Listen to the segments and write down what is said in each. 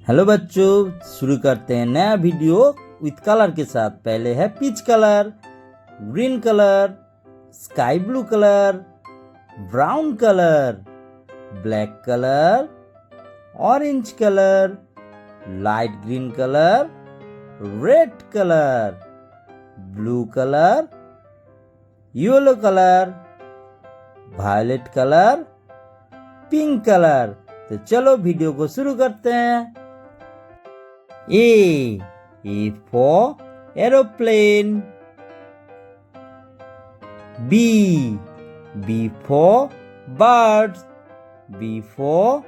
Hello बच्चों, शुरू करते हैं नया वीडियो विथ कलर के साथ। पहले है peach colour, green colour, sky blue colour, brown colour, black colour, orange colour, light green colour, red colour, blue colour, yellow colour, violet colour, pink colour. तो चलो वीडियो को शुरू करते हैं। A for aeroplane. B for birds. B for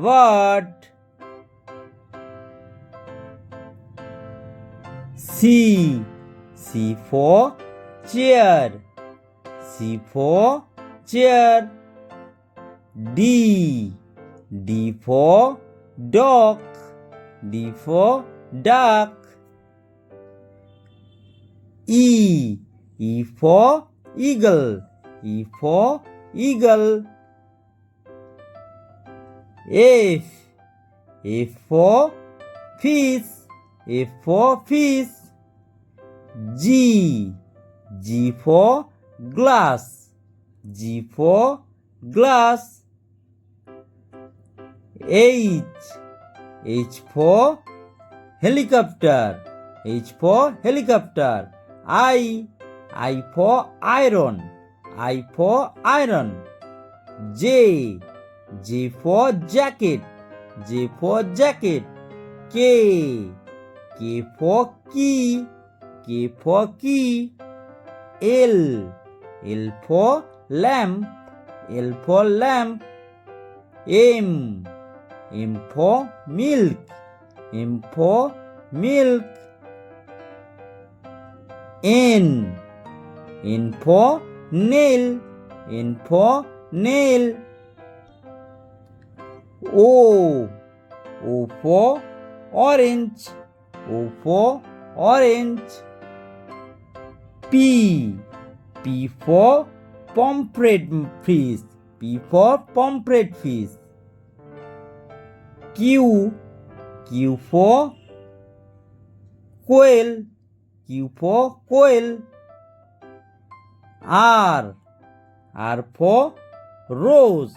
what? C for chair. C for chair. D for dog. D for duck. E for eagle. E for eagle. F for fish. F for fish. G for glass. G for glass. H for helicopter. H for helicopter. I for iron. I for iron. J for jacket. J for jacket. K for key. K for key. L for lamp. L for lamp. M for milk. M for milk. N for nail. N for nail. O for orange. O for orange. P for pomfret fish. P for pomfret fish. Q for quail. Q for quail. R for rose.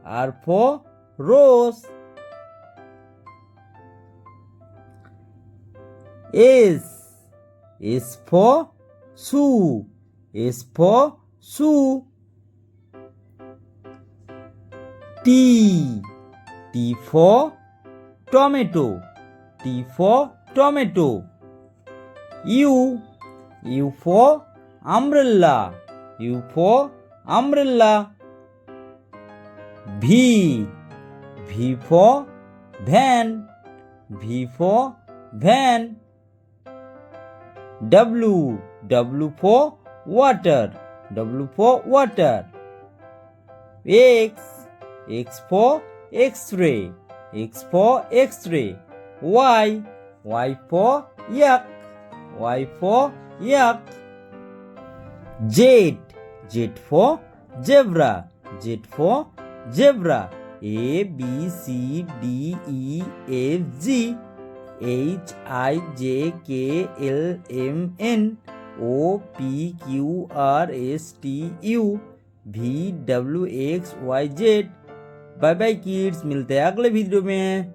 R for rose. S for shoe. S for shoe. T for tomato. T for tomato. U for umbrella. U for umbrella. V for van. V for van. W for water. W for water. X for X-ray. X for X-ray. Y for yak. Y for yak. Z for zebra. Z for zebra. A B C D E F G H I J K L M N O P Q R S T U V W X Y Z। Bye bye kids, मिलते हैं अगले video में।